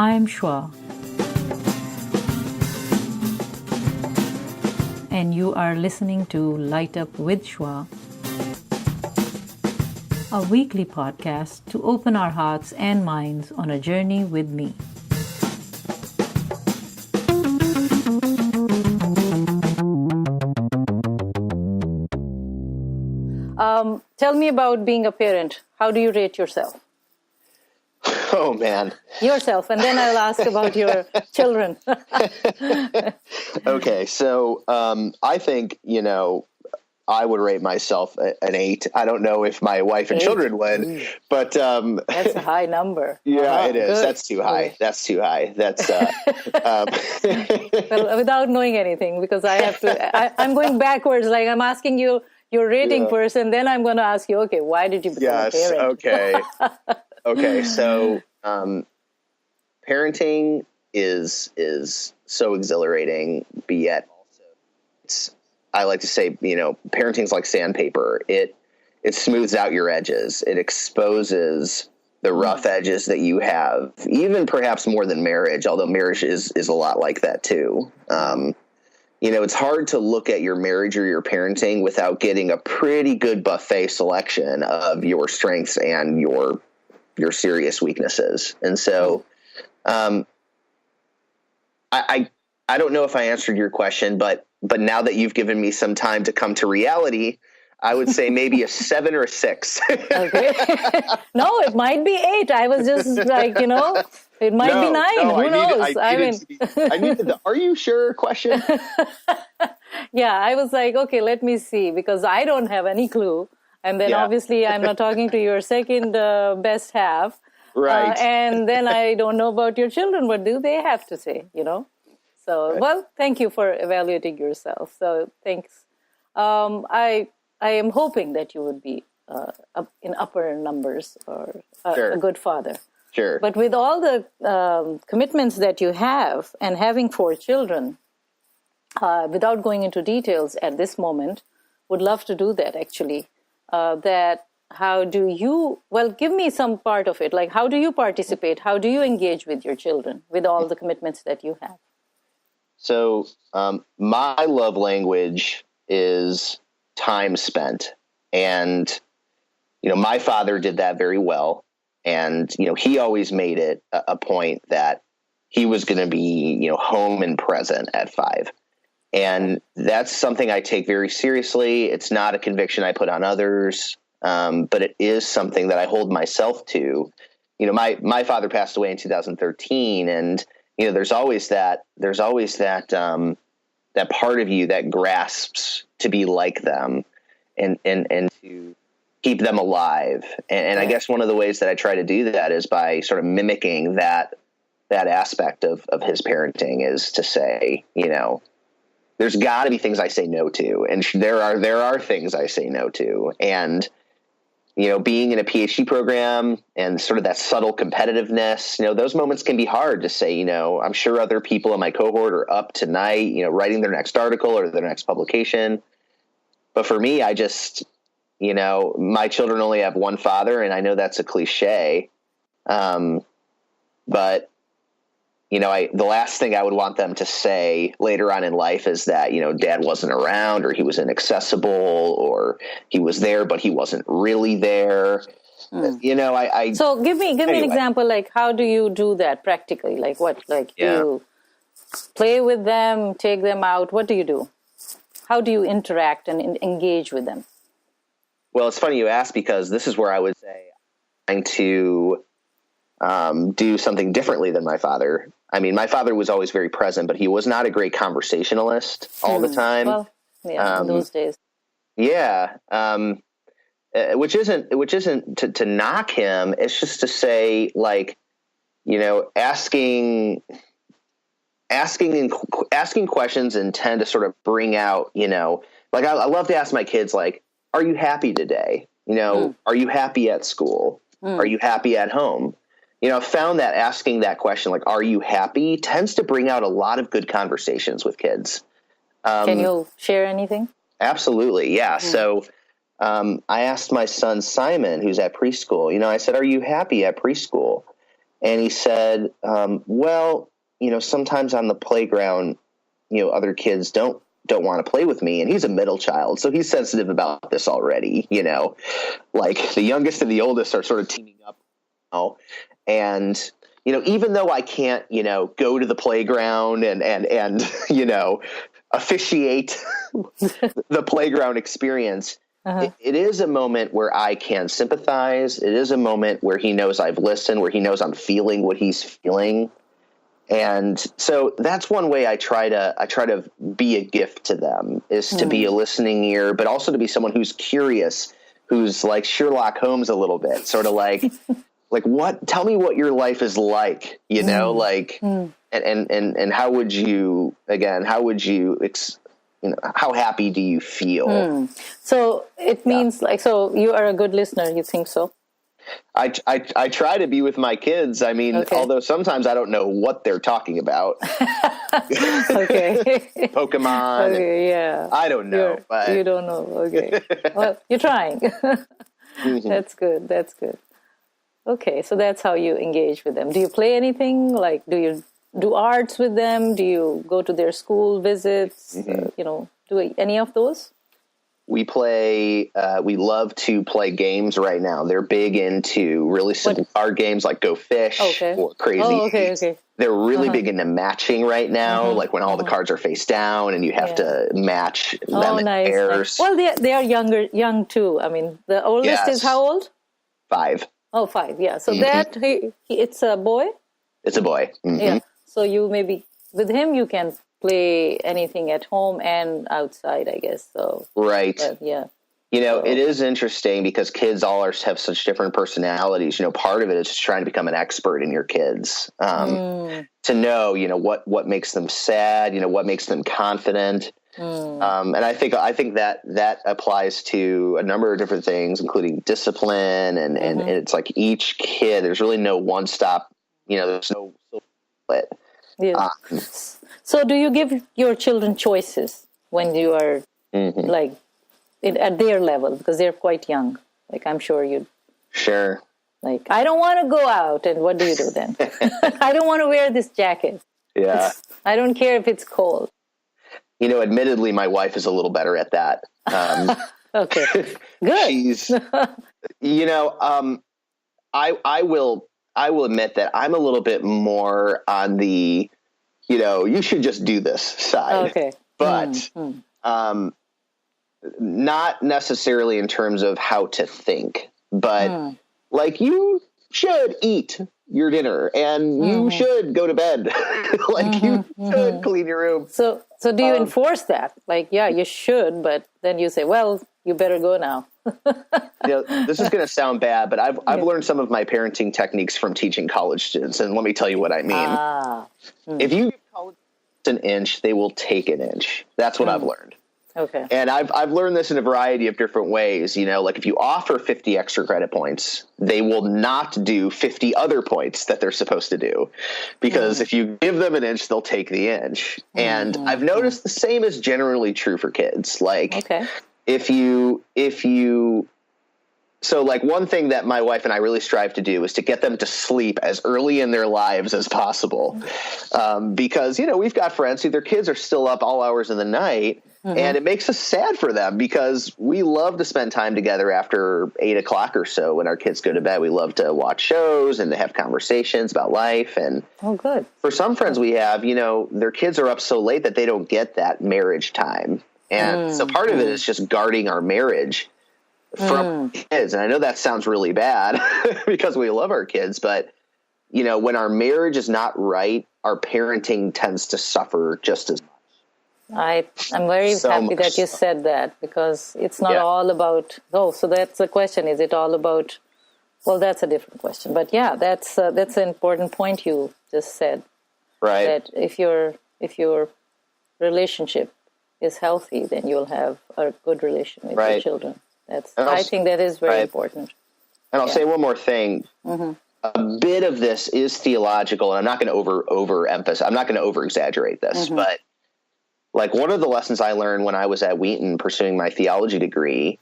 I'm Shwa, and you are listening to Light Up with Shwa, a weekly podcast to open our hearts and minds on a journey with me. Tell me about being a parent. How do you rate yourself? Oh, man. Yourself, and then I'll ask about your children. Okay, so I think, I would rate myself an 8. I don't know if my wife and 8? children would, but... That's a high number. Yeah, it is. Good. That's too high. That's too high. That's... Well, without knowing anything, because I have to... I'm going backwards, like I'm asking you your rating first, and then I'm going to ask you, okay, why did you become a parent? Okay. Okay, so parenting is so exhilarating, but yet also I like to say, parenting's like sandpaper. It smooths out your edges. It exposes the rough edges that you have, even perhaps more than marriage, although marriage is a lot like that too. It's hard to look at your marriage or your parenting without getting a pretty good buffet selection of your strengths and your serious weaknesses. And so, I don't know if I answered your question, but now that you've given me some time to come to reality, I would say maybe a 7 or a 6. Okay. No, it might be 8. I was just like, it might be 9. Who knows? I needed the, are you sure question? Yeah, I was like, okay, let me see, because I don't have any clue. And then obviously I'm not talking to your second best half. Right. And then I don't know about your children. What do they have to say, So, well, thank you for evaluating yourself. So thanks. I am hoping that you would be in upper numbers or a good father. Sure. But with all the commitments that you have and having 4 children, without going into details at this moment, would love to do that actually. How do you, give me some part of it. Like, how do you participate? How do you engage with your children with all the commitments that you have? So my love language is time spent. And, my father did that very well. And, he always made it a point that he was going to be, home and present at 5. And that's something I take very seriously. It's not a conviction I put on others, but it is something that I hold myself to. My father passed away in 2013, and there's always that that part of you that grasps to be like them, and to keep them alive. And I guess one of the ways that I try to do that is by sort of mimicking that aspect of his parenting, is to say, there's got to be things I say no to, and there are things I say no to, and being in a PhD program and sort of that subtle competitiveness, those moments can be hard to say. I'm sure other people in my cohort are up tonight, writing their next article or their next publication, but for me, I just, my children only have one father, and I know that's a cliche, but. The last thing I would want them to say later on in life is that, dad wasn't around, or he was inaccessible, or he was there, but he wasn't really there. So give me an example. Like, how do you do that practically? Like what, do you play with them, take them out? What do you do? How do you interact and engage with them? Well, it's funny you ask, because this is where I would say I'm trying to do something differently than my father. I mean, my father was always very present, but he was not a great conversationalist all the time. Well, in those days. Yeah. Which isn't to knock him. It's just to say, like, asking questions and tend to sort of bring out, like I love to ask my kids, like, are you happy today? Are you happy at school? Are you happy at home? I've found that asking that question, like, are you happy, tends to bring out a lot of good conversations with kids. Can you share anything? Absolutely. Yeah. So I asked my son, Simon, who's at preschool, I said, are you happy at preschool? And he said, well, sometimes on the playground, other kids don't want to play with me. And he's a middle child, so he's sensitive about this already, like the youngest and the oldest are sort of teaming up now. And, even though I can't, go to the playground and officiate the playground experience, it is a moment where I can sympathize. It is a moment where he knows I've listened, where he knows I'm feeling what he's feeling. And so that's one way I try to be a gift to them, is to be a listening ear, but also to be someone who's curious, who's like Sherlock Holmes a little bit, sort of like tell me what your life is like, and how would you, how happy do you feel? So it means so you are a good listener. You think so? I try to be with my kids. I mean, although sometimes I don't know what they're talking about. Pokemon. Okay, yeah. I don't know. But you don't know. Okay. Well, you're trying. That's good. That's good. Okay, so that's how you engage with them. Do you play anything? Like, do you do arts with them? Do you go to their school visits? Do any of those? We play, we love to play games right now. They're big into really simple card games like Go Fish or Crazy Eights. They're really big into matching right now, like when all the cards are face down and you have to match them in pairs. Well, they are young too. I mean, the oldest is how old? 5. Oh, 5, yeah. So that, it's a boy? It's a boy. Yeah. So you maybe, with him, you can play anything at home and outside, I guess. So right. But, yeah. It is interesting because kids all have such different personalities. Part of it is just trying to become an expert in your kids, to know, what makes them sad, what makes them confident. And I think that applies to a number of different things, including discipline. And it's like each kid, there's really no one stop, there's no split. Yeah. So do you give your children choices when you are like at their level, because they're quite young? Like, I'm sure you'd. Sure. Like, I don't want to go out. And what do you do then? I don't want to wear this jacket. Yeah. I don't care if it's cold. Admittedly, my wife is a little better at that. Okay. Good. She's, I will admit that I'm a little bit more on the, you should just do this side. Okay. But not necessarily in terms of how to think, but like you should eat your dinner and you should go to bed. Like you should clean your room. So do you enforce that? Like, yeah, you should, but then you say, well, you better go now. This is going to sound bad, but I've learned some of my parenting techniques from teaching college students, and let me tell you what I mean. If you give college students an inch, they will take an inch. That's what I've learned. Okay. And I've learned this in a variety of different ways. Like if you offer 50 extra credit points, they will not do 50 other points that they're supposed to do, because if you give them an inch, they'll take the inch. And I've noticed the same is generally true for kids. Like so like one thing that my wife and I really strive to do is to get them to sleep as early in their lives as possible. Because, we've got friends who their kids are still up all hours of the night. And it makes us sad for them because we love to spend time together after 8 o'clock or so when our kids go to bed. We love to watch shows and to have conversations about life. And good. For some friends we have, their kids are up so late that they don't get that marriage time. And so part of it is just guarding our marriage from kids. And I know that sounds really bad because we love our kids, but when our marriage is not right, our parenting tends to suffer just as much. I'm very happy that you said that, because it's not all about, so that's the question. Is it all about, well, that's a different question. But yeah, that's an important point you just said. Right. That if your relationship is healthy, then you'll have a good relation with your children. I think that is very important. And I'll say one more thing. A bit of this is theological, and I'm not going to overemphasize. I'm not going to over-exaggerate this, but Like one of the lessons I learned when I was at Wheaton pursuing my theology degree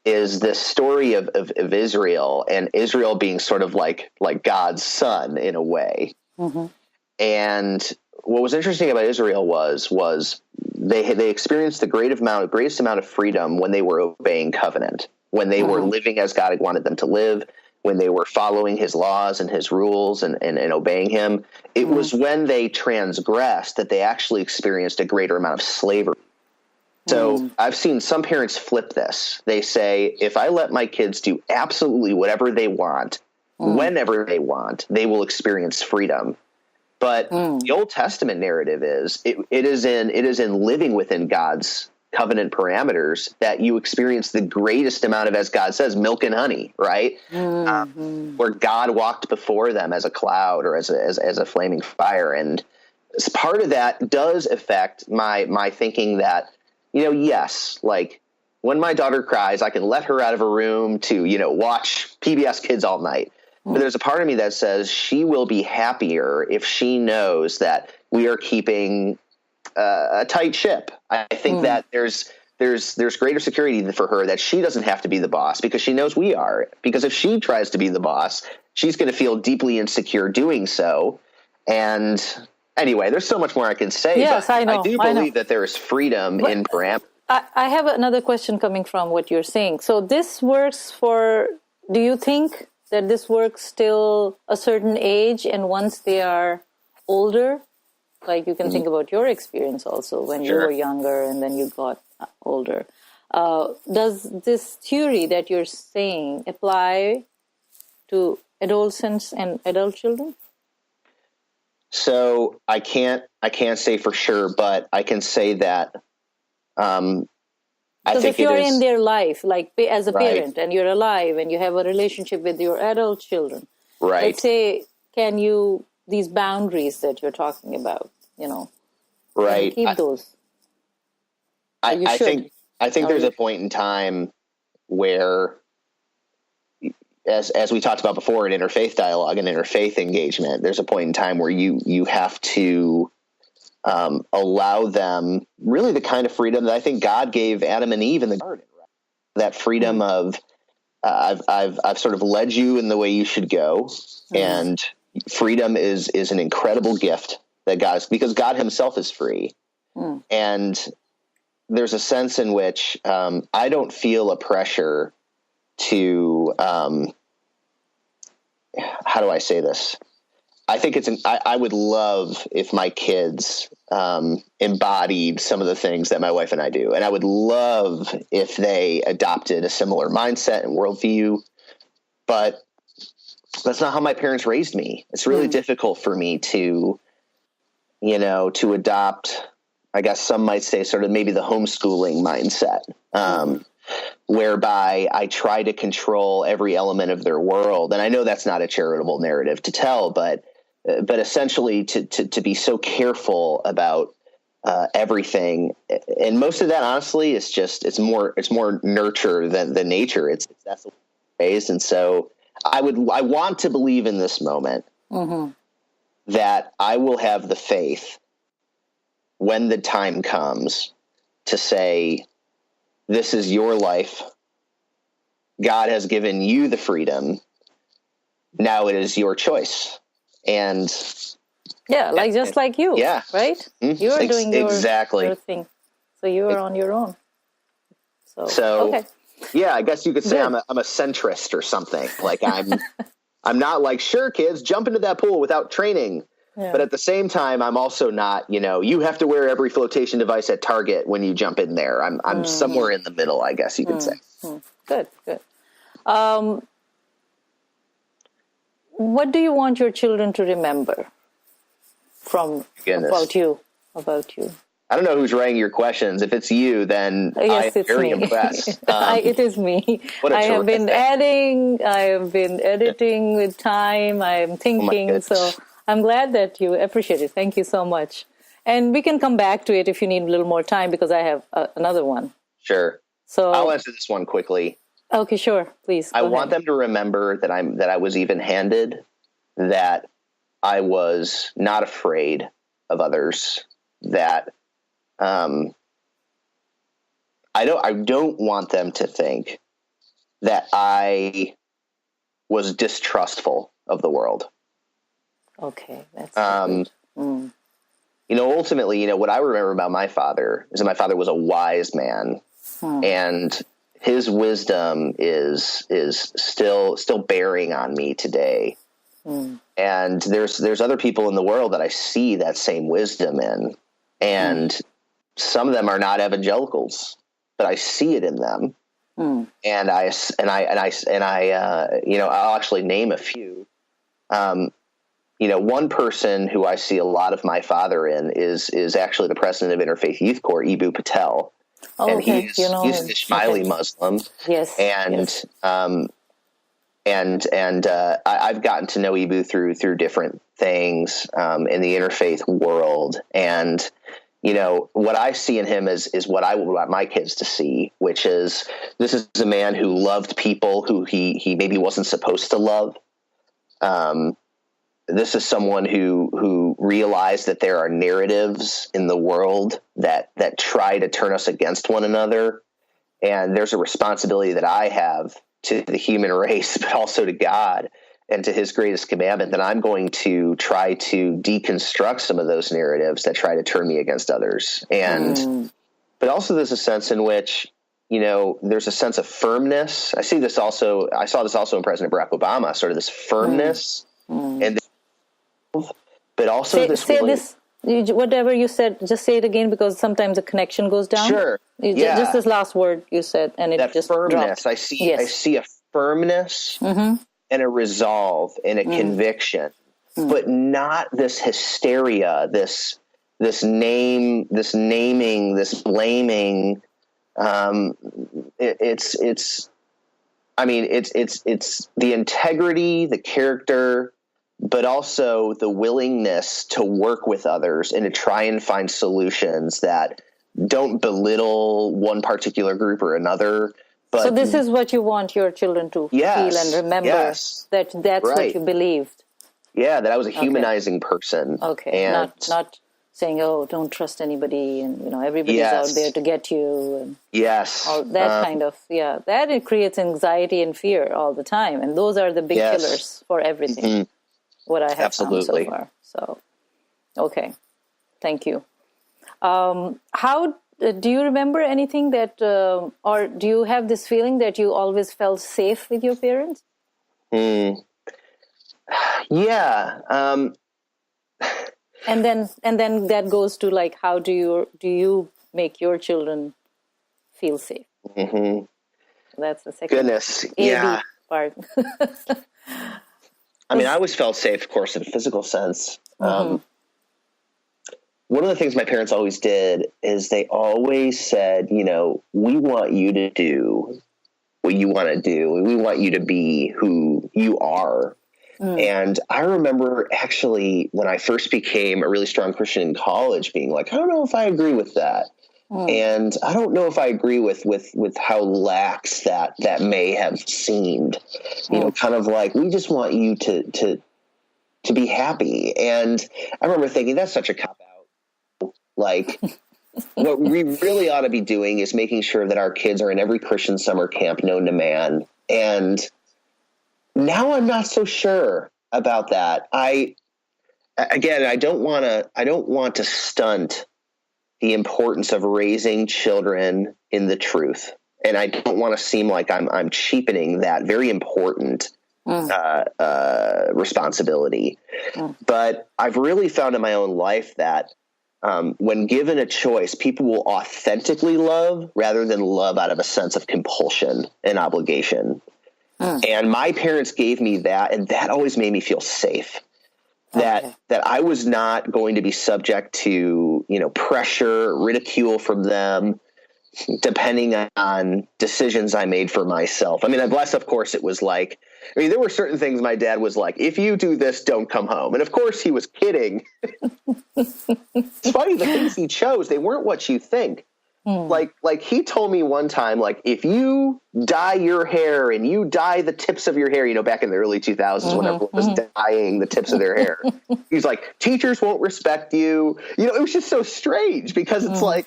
is this story of Israel, and Israel being sort of like God's son in a way. And what was interesting about Israel was they experienced the greatest amount of freedom when they were obeying covenant, when they were living as God had wanted them to live, when they were following his laws and his rules and obeying him. It was when they transgressed that they actually experienced a greater amount of slavery. So I've seen some parents flip this. They say, if I let my kids do absolutely whatever they want, whenever they want, they will experience freedom. But the Old Testament narrative is it is in living within God's covenant parameters that you experience the greatest amount of, as God says, milk and honey, right? Where God walked before them as a cloud or as a flaming fire. And as part of that does affect my thinking that, yes, like when my daughter cries, I can let her out of a room to, watch PBS Kids all night. But there's a part of me that says she will be happier if she knows that we are keeping a tight ship. I think that there's greater security for her that she doesn't have to be the boss because she knows we are. Because if she tries to be the boss, she's going to feel deeply insecure doing so. And anyway, there's so much more I can say. Yes, but I know. I do believe that there is freedom in parameters. I have another question coming from what you're saying. So this works do you think that this works till a certain age, and once they are older, like you can think about your experience also when you were younger and then you got older. Does this theory that you're saying apply to adolescents and adult children? So I can't say for sure, but I can say that because if you're in their life, like as a parent, and you're alive and you have a relationship with your adult children, let's say, these boundaries that you're talking about, can you keep those? I think there's a point in time where, as we talked about before, in interfaith dialogue and interfaith engagement, there's a point in time where you have to allow them really the kind of freedom that I think God gave Adam and Eve in the garden. Right? That freedom of I've sort of led you in the way you should go, and freedom is an incredible gift that because God Himself is free, and there's a sense in which I don't feel a pressure to how do I say this? I think I would love if my kids embodied some of the things that my wife and I do. And I would love if they adopted a similar mindset and worldview, but that's not how my parents raised me. It's really difficult for me to adopt, I guess some might say, sort of maybe the homeschooling mindset, whereby I try to control every element of their world. And I know that's not a charitable narrative to tell, but essentially to be so careful about everything. And most of that, honestly, is just, it's more nurture than nature. That's the ways. And so I want to believe in this moment that I will have the faith when the time comes to say, this is your life. God has given you the freedom. Now it is your choice. And like you, right? You are doing your thing. So you are on your own. So okay. Yeah, I guess you could say I'm a centrist or something. Like I'm not like, sure, kids, jump into that pool without training. Yeah. But at the same time, I'm also not, you have to wear every flotation device at Target when you jump in there. I'm somewhere in the middle, I guess you could say. Good. What do you want your children to remember about you? I don't know who's writing your questions. If it's you, then yes, I'm very impressed. It is me. I have been editing with time. I am thinking. So I'm glad that you appreciate it. Thank you so much. And we can come back to it if you need a little more time, because I have another one. Sure. So I'll answer this one quickly. Okay, sure. Please. I want them to remember that I was even-handed, that I was not afraid of others, that I don't want them to think that I was distrustful of the world. Okay, that's good. Ultimately, what I remember about my father is that my father was a wise man, and his wisdom is still bearing on me today. And there's other people in the world that I see that same wisdom in, and some of them are not evangelicals, but I see it in them. And I'll actually name a few. One person who I see a lot of my father in is actually the president of Interfaith Youth Corps, Ibu Patel. Oh, and okay. he's an Ismaili Muslim. Yes. I've gotten to know Ibu through different things in the interfaith world. And, what I see in him is what I would want my kids to see, which is this is a man who loved people who he maybe wasn't supposed to love. This is someone who realized that there are narratives in the world that try to turn us against one another. And there's a responsibility that I have to the human race, but also to God and to his greatest commandment, that I'm going to try to deconstruct some of those narratives that try to turn me against others. But also there's a sense in which, there's a sense of firmness. I saw this also in President Barack Obama, sort of this firmness and but also whatever you said, just say it again, because sometimes the connection goes down. Sure. Just this last word you said, and it that just firmness. dropped. I see a firmness and a resolve and a conviction, but not this hysteria, this naming, this blaming. It's the integrity, the character, but also the willingness to work with others and to try and find solutions that don't belittle one particular group or another. But so this is what you want your children to feel and remember, that's right. What you believed. Yeah, that I was a humanizing person. Okay, and not saying, "Oh, don't trust anybody," and everybody's out there to get you. And all that kind of that it creates anxiety and fear all the time, and those are the big killers for everything. What I have found so far. So, okay, thank you. How do you remember anything that, or do you have this feeling that you always felt safe with your parents? Yeah. And then that goes to like, how do you make your children feel safe? That's the second part. I always felt safe, of course, in a physical sense. One of the things my parents always did is they always said, we want you to do what you want to do. We want you to be who you are. And I remember actually when I first became a really strong Christian in college being like, I don't know if I agree with that. And I don't know if I agree with how lax that may have seemed, kind of like, we just want you to be happy. And I remember thinking that's such a cop out. Like what we really ought to be doing is making sure that our kids are in every Christian summer camp known to man. And now I'm not so sure about that. I don't want to stunt the importance of raising children in the truth. And I don't want to seem like I'm cheapening that very important responsibility. But I've really found in my own life that when given a choice, people will authentically love rather than love out of a sense of compulsion and obligation. And my parents gave me that, and that always made me feel safe. That I was not going to be subject to, pressure, ridicule from them, depending on decisions I made for myself. Unless, of course, it was like, there were certain things my dad was like, if you do this, don't come home. And of course he was kidding. It's funny, the things he chose, they weren't what you think. Like he told me one time, like, if you dye your hair and you dye the tips of your hair, back in the early 2000s when everyone was dyeing the tips of their hair, he's like, teachers won't respect you. It was just so strange because it's like,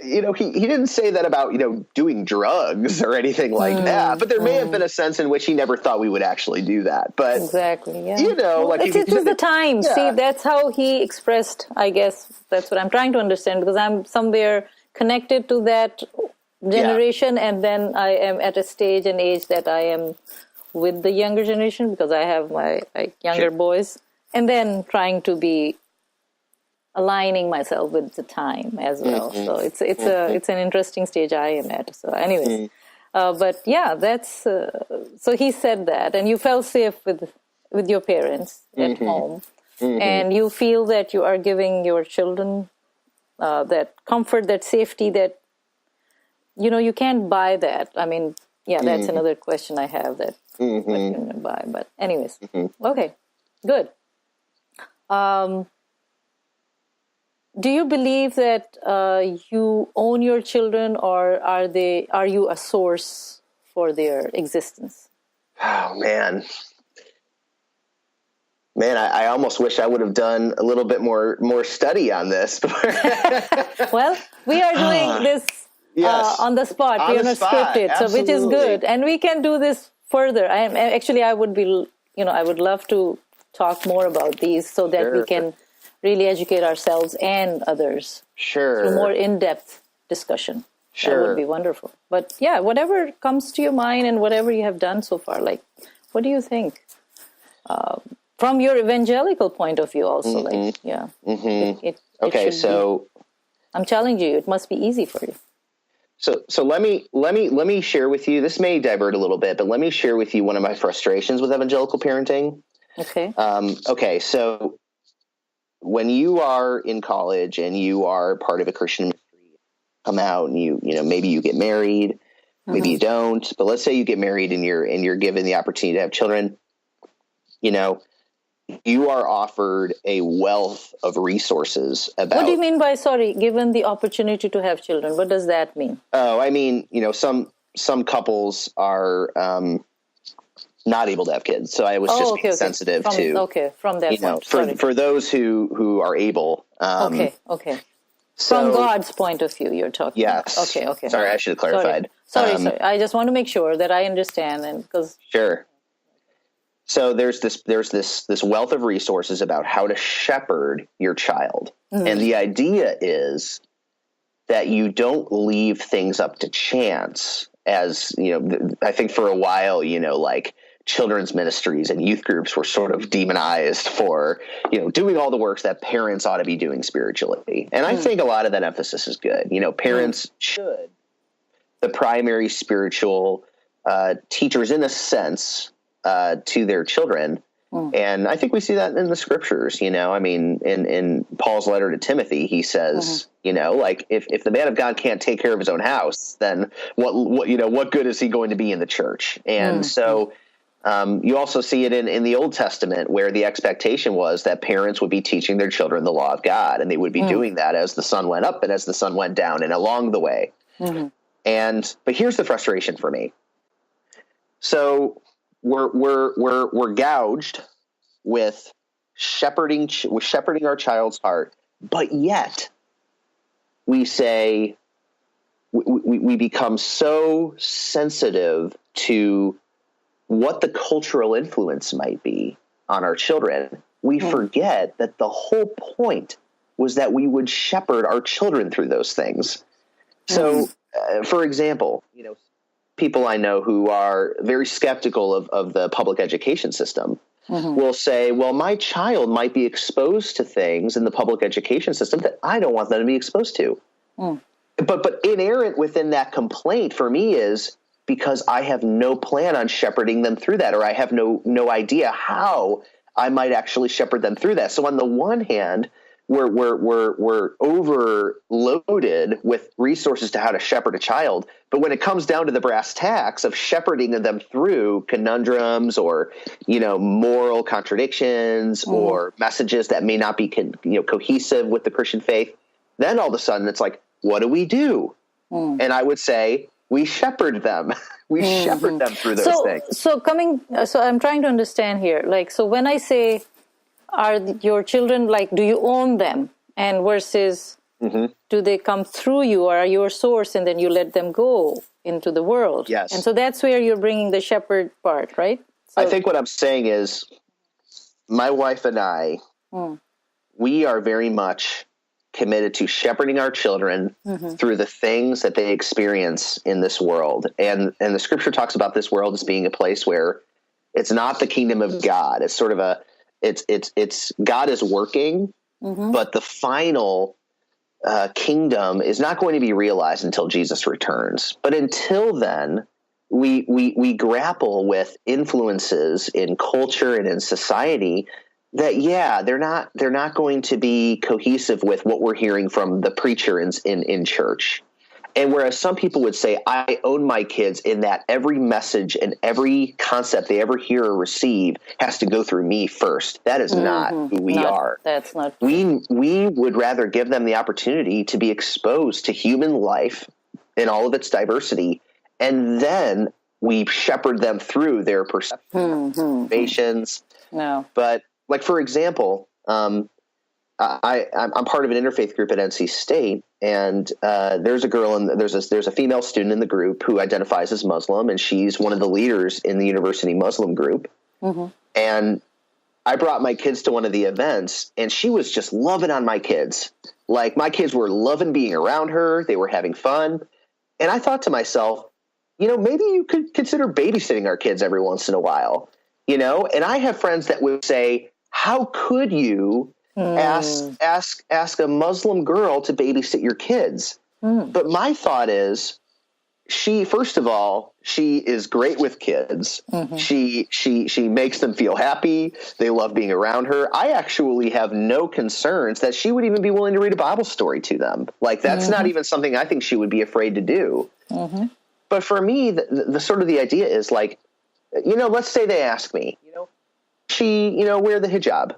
he didn't say that about, doing drugs or anything like that, but there may have been a sense in which he never thought we would actually do that. But exactly, yeah. It was the time. Yeah. See, that's how he expressed, I guess, that's what I'm trying to understand, because I'm somewhere connected to that generation, and then I am at a stage and age that I am with the younger generation because I have my younger boys, and then trying to be aligning myself with the time as well. So it's an interesting stage I am at. So anyways, but yeah, that's so he said that, and you felt safe with your parents at home, and you feel that you are giving your children that comfort, that safety, that you can't buy that. I mean, that's another question I have, that what you can buy. But anyways, okay, good. Do you believe that you own your children, or are you a source for their existence? Oh, man, I almost wish I would have done a little bit more study on this. Well, we are doing this on the spot. We are not scripted, so which is good, and we can do this further. I would love to talk more about these so that we can really educate ourselves and others. Through more in-depth discussion. That would be wonderful. But yeah, whatever comes to your mind and whatever you have done so far, like, what do you think? From your evangelical point of view also, I'm challenging you. It must be easy for you. So let me share with you, this may divert a little bit, but let me share with you one of my frustrations with evangelical parenting. Okay. So when you are in college and you are part of a Christian ministry, come out and you maybe you get married, maybe you don't, but let's say you get married and you're given the opportunity to have children, you are offered a wealth of resources about. What do you mean by, given the opportunity to have children? What does that mean? Oh, I mean, some couples are not able to have kids. So I was just being sensitive from that point. For those who are able. Okay. So, from God's point of view, you're talking. Yes. About. Okay. Sorry, I should have clarified. Sorry. I just want to make sure that I understand, and because. Sure. So there's this wealth of resources about how to shepherd your child. And the idea is that you don't leave things up to chance. As, I think for a while, like children's ministries and youth groups were sort of demonized for, doing all the works that parents ought to be doing spiritually. And I think a lot of that emphasis is good. Parents should, the primary spiritual teachers in a sense, to their children. And I think we see that in the scriptures, in Paul's letter to Timothy, he says, like if the man of God can't take care of his own house, then what good is he going to be in the church? And so you also see it in the Old Testament, where the expectation was that parents would be teaching their children the law of God, and they would be doing that as the sun went up and as the sun went down and along the way. But here's the frustration for me. So we're gouged with shepherding our child's heart, but yet we say we become so sensitive to what the cultural influence might be on our children. We forget that the whole point was that we would shepherd our children through those things. So, for example, people I know who are very skeptical of the public education system will say, well, my child might be exposed to things in the public education system that I don't want them to be exposed to. But inherent within that complaint for me is because I have no plan on shepherding them through that, or I have no idea how I might actually shepherd them through that. So on the one hand, we're overloaded with resources to how to shepherd a child. But when it comes down to the brass tacks of shepherding them through conundrums or, moral contradictions or messages that may not be, cohesive with the Christian faith, then all of a sudden it's like, what do we do? And I would say we shepherd them. We shepherd them through those things. So I'm trying to understand here. Like, so when I say, are your children, like, do you own them? And versus, do they come through you, or are you a source and then you let them go into the world? Yes. And so that's where you're bringing the shepherd part, right? So, I think what I'm saying is my wife and I, we are very much committed to shepherding our children through the things that they experience in this world. And the scripture talks about this world as being a place where it's not the kingdom of God. It's sort of it's God is working, but the final kingdom is not going to be realized until Jesus returns. But until then, we grapple with influences in culture and in society that, they're not going to be cohesive with what we're hearing from the preacher in church. And whereas some people would say, I own my kids in that every message and every concept they ever hear or receive has to go through me first. That is not who we are. That's not. We would rather give them the opportunity to be exposed to human life in all of its diversity. And then we shepherd them through their perceptions, motivations. No. But like, for example, I'm part of an interfaith group at NC State, and there's a girl and there's a female student in the group who identifies as Muslim, and she's one of the leaders in the university Muslim group. And I brought my kids to one of the events, and she was just loving on my kids. Like, my kids were loving being around her. They were having fun. And I thought to myself, maybe you could consider babysitting our kids every once in a while, And I have friends that would say, how could you ask a Muslim girl to babysit your kids? But my thought is, first of all, she is great with kids. She makes them feel happy. They love being around her. I actually have no concerns that she would even be willing to read a Bible story to them. Like, that's not even something I think she would be afraid to do. But for me, the sort of the idea is like, let's say they ask me, wear the hijab,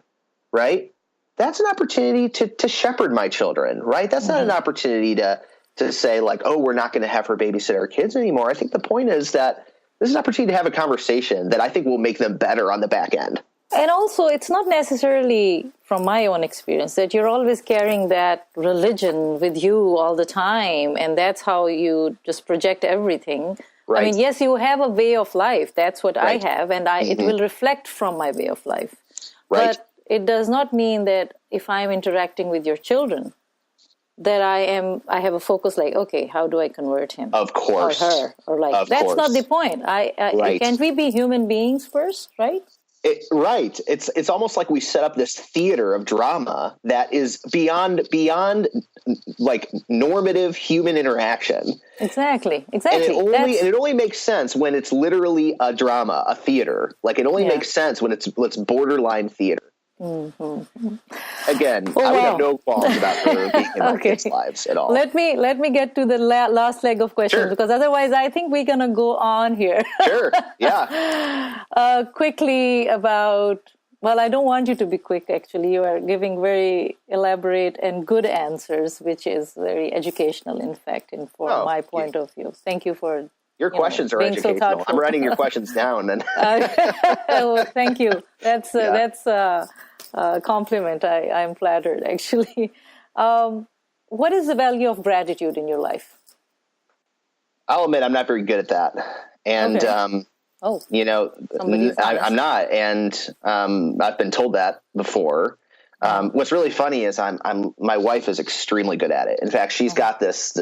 right? That's an opportunity to shepherd my children, right? That's not an opportunity to say like, oh, we're not going to have her babysit our kids anymore. I think the point is that this is an opportunity to have a conversation that I think will make them better on the back end. And also, it's not necessarily, from my own experience, that you're always carrying that religion with you all the time, and that's how you just project everything. Right. I mean, yes, you have a way of life. That's what I have, and it will reflect from my way of life. Right. But it does not mean that if I'm interacting with your children, that I have a focus like, okay, how do I convert him? Of course. Or her. Or like, of that's course. not the point. Right. Can't we be human beings first, right? Right. It's almost like we set up this theater of drama that is beyond like normative human interaction. Exactly. And it only makes sense when it's literally a drama, a theater. Like, it only makes sense when it's borderline theater. Again, I would have no qualms about her being in my kids' lives at all. Let me get to the last leg of questions, because otherwise I think we're going to go on here. Sure, yeah. Quickly about, well, I don't want you to be quick, actually. You are giving very elaborate and good answers, which is very educational, in fact, from my point of view. Thank you for your questions are being educational. So I'm writing your questions down. And well, thank you. That's a compliment. I'm flattered, actually. What is the value of gratitude in your life? I'll admit I'm not very good at that. And, I'm not. And I've been told that before. What's really funny is my wife is extremely good at it. In fact, she's got this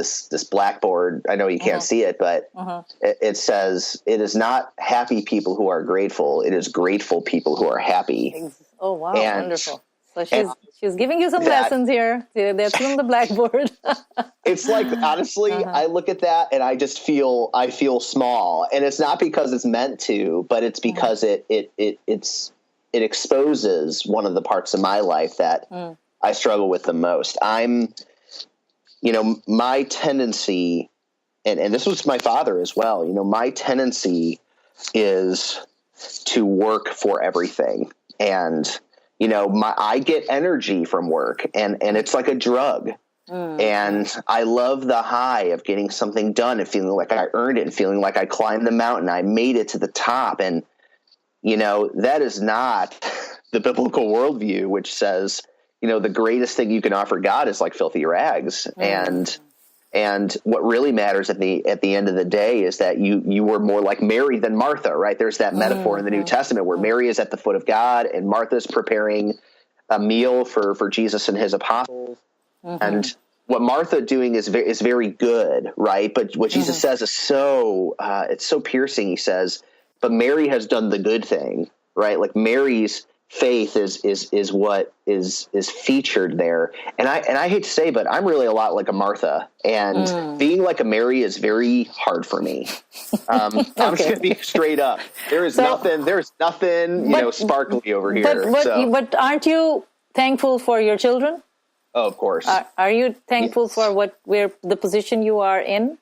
blackboard. I know you can't see it, but it says, it is not happy people who are grateful. It is grateful people who are happy. Oh, wow. Wonderful. So she's giving you some lessons here. That's on the blackboard. It's like, honestly, I look at that and I just feel small, and it's not because it's meant to, but it's because it exposes one of the parts of my life that I struggle with the most. My tendency, and this was my father as well, my tendency is to work for everything. And, I get energy from work, and it's like a drug. And I love the high of getting something done and feeling like I earned it and feeling like I climbed the mountain. I made it to the top. And, that is not the biblical worldview, which says, the greatest thing you can offer God is like filthy rags. And what really matters at the end of the day is that you were more like Mary than Martha, right? There's that metaphor in the New Testament where Mary is at the foot of God and Martha's preparing a meal for Jesus and his apostles. And what Martha doing is very good, right? But what Jesus says is it's so piercing. He says, but Mary has done the good thing, right? Like Mary's faith is what is featured there. And I hate to say, but I'm really a lot like a Martha, and being like a Mary is very hard for me. I'm just going to be straight up. There's nothing, sparkly over here. But aren't you thankful for your children? Oh, of course. Are you thankful for the position you are in?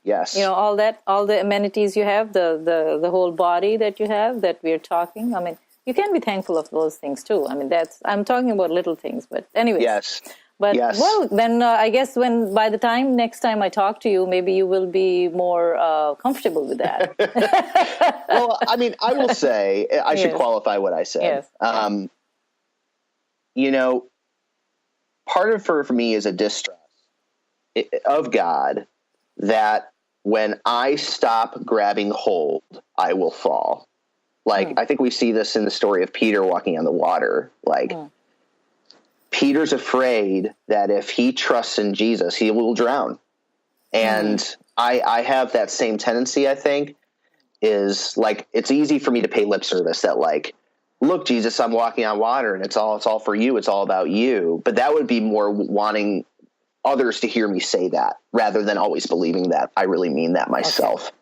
Yes. All the amenities you have, the whole body that you have, that we're talking. I mean, you can be thankful of those things too. I mean, I'm talking about little things, but anyways. Yes. But yes. Well, then I guess by the time next time I talk to you, maybe you will be more comfortable with that. Well, I mean, I will say, I should qualify what I said. Yes. Part of for me is a distrust of God that when I stop grabbing hold, I will fall. Like, I think we see this in the story of Peter walking on the water. Like, Peter's afraid that if he trusts in Jesus, he will drown. And I have that same tendency, I think, is like, it's easy for me to pay lip service that, like, look, Jesus, I'm walking on water and it's all for you. It's all about you. But that would be more wanting others to hear me say that rather than always believing that I really mean that myself.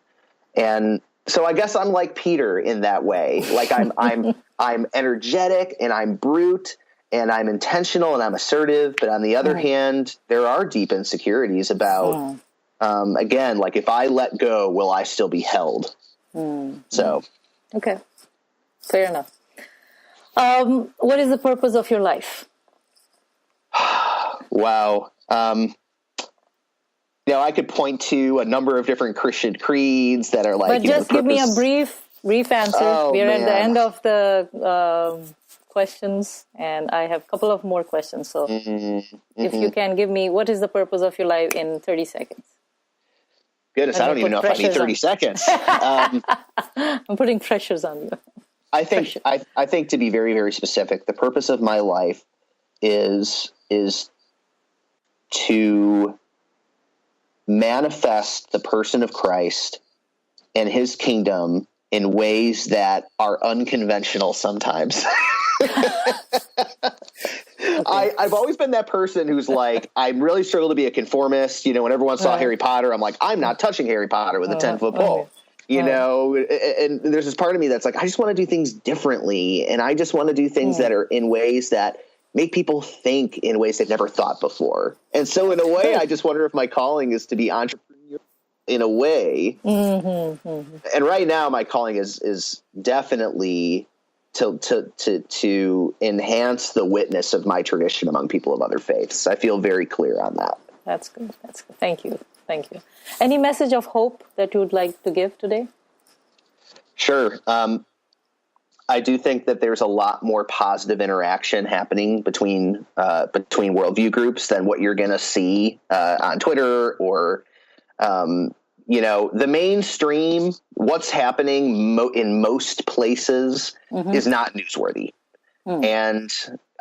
Okay. And so I guess I'm like Peter in that way. Like I'm energetic and I'm brute and I'm intentional and I'm assertive. But on the other hand, there are deep insecurities about, again, like if I let go, will I still be held? So. Okay. Fair enough. What is the purpose of your life? Wow. I could point to a number of different Christian creeds that are like. But just give me a brief answer. We're at the end of the questions, and I have a couple of more questions. So, if you can give me, what is the purpose of your life in 30 seconds? Goodness, I don't even know if I need 30 seconds. I'm putting pressures on you. I think to be very, very specific, the purpose of my life is to manifest the person of Christ and his kingdom in ways that are unconventional sometimes. I've always been that person who's like, I really struggle to be a conformist. When everyone saw Harry Potter, I'm like, I'm not touching Harry Potter with a 10-foot pole. And there's this part of me that's like, I just want to do things differently. And I just want to do things that are in ways that make people think in ways they've never thought before. And so in a way, I just wonder if my calling is to be entrepreneurial in a way. And right now my calling is definitely to enhance the witness of my tradition among people of other faiths. I feel very clear on that. That's good. Thank you. Any message of hope that you would like to give today? Sure. I do think that there's a lot more positive interaction happening between worldview groups than what you're going to see on Twitter or, the mainstream. What's happening in most places is not newsworthy. And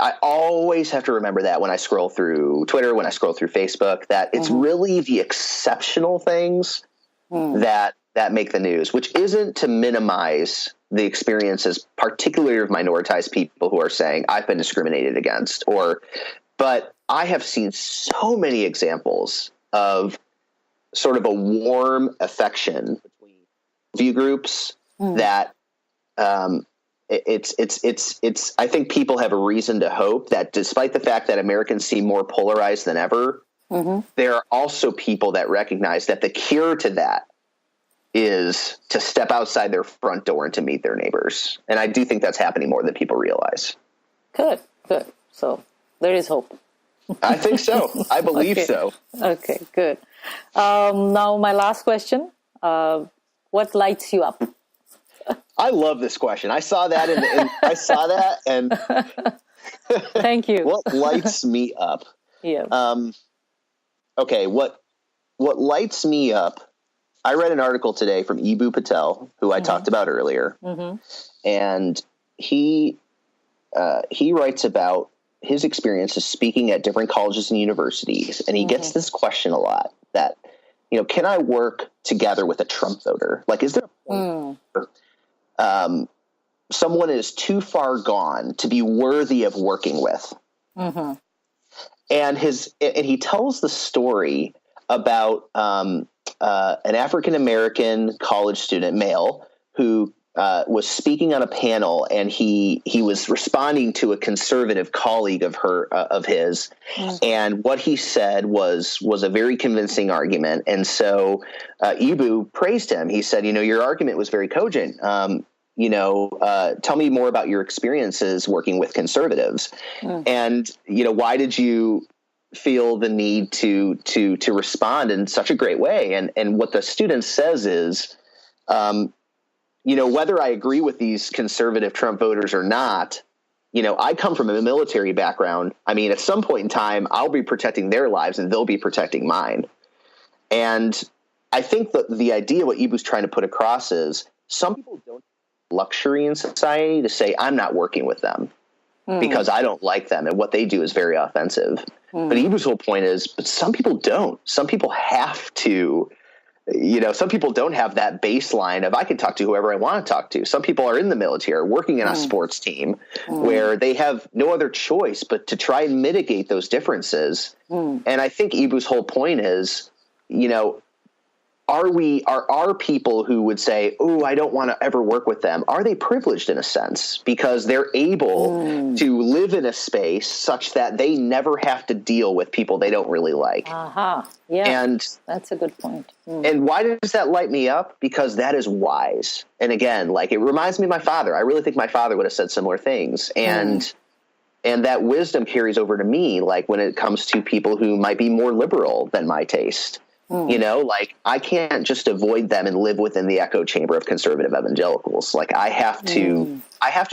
I always have to remember that when I scroll through Twitter, when I scroll through Facebook, that it's really the exceptional things that make the news, which isn't to minimize the experiences, particularly of minoritized people who are saying, I've been discriminated against, but I have seen so many examples of sort of a warm affection between view groups that it's I think people have a reason to hope that despite the fact that Americans seem more polarized than ever, there are also people that recognize that the cure to that is to step outside their front door and to meet their neighbors. And I do think that's happening more than people realize. Good. So there is hope. I think so. I believe Okay. so. Okay, good. Now, my last question. What lights you up? I love this question. I saw that I saw that, and Thank you. what lights me up? Yeah. Okay, what lights me up? I read an article today from Eboo Patel, who I talked about earlier, and he writes about his experiences speaking at different colleges and universities, and he gets this question a lot: that, can I work together with a Trump voter? Like, is there a point where, someone is too far gone to be worthy of working with? And he tells the story about an African American college student, male, who was speaking on a panel, and he was responding to a conservative colleague of his, and what he said was a very convincing argument. And so Eboo praised him. He said, your argument was very cogent. Tell me more about your experiences working with conservatives, and why did you feel the need to respond in such a great way? And what the student says is, whether I agree with these conservative Trump voters or not, I come from a military background. I mean, at some point in time, I'll be protecting their lives and they'll be protecting mine. And I think that the idea, what Eboo's trying to put across is, some people don't have luxury in society to say, I'm not working with them because I don't like them and what they do is very offensive. But Eboo's whole point is, but some people don't. Some people have to, some people don't have that baseline of, I can talk to whoever I want to talk to. Some people are in the military, working in a sports team where they have no other choice but to try and mitigate those differences. And I think Eboo's whole point is, are people who would say, oh, I don't want to ever work with them, are they privileged in a sense because they're able to live in a space such that they never have to deal with people they don't really like? Yeah, and that's a good point. And why does that light me up? Because that is wise. And again, like, it reminds me of my father. I really think my father would have said similar things. And that wisdom carries over to me, like when it comes to people who might be more liberal than my taste. Like, I can't just avoid them and live within the echo chamber of conservative evangelicals. Like, I have to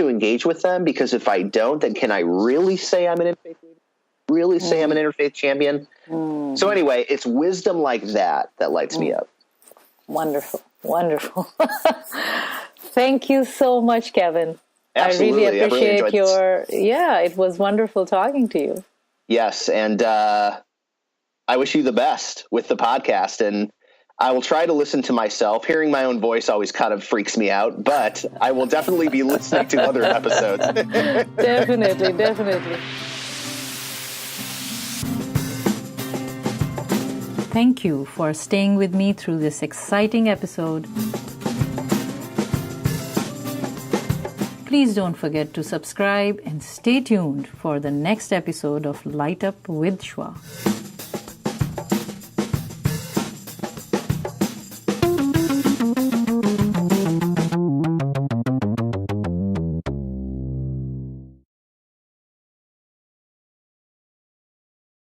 engage with them, because if I don't, then can I really say I'm an interfaith leader? Really say I'm an interfaith champion? So anyway, it's wisdom like that lights me up. Wonderful. Wonderful. Thank you so much, Kevin. Absolutely. I really appreciate it was wonderful talking to you. Yes. And, I wish you the best with the podcast, and I will try to listen to myself. Hearing my own voice always kind of freaks me out, but I will definitely be listening to other episodes. Definitely. Thank you for staying with me through this exciting episode. Please don't forget to subscribe and stay tuned for the next episode of Light Up with Shwa.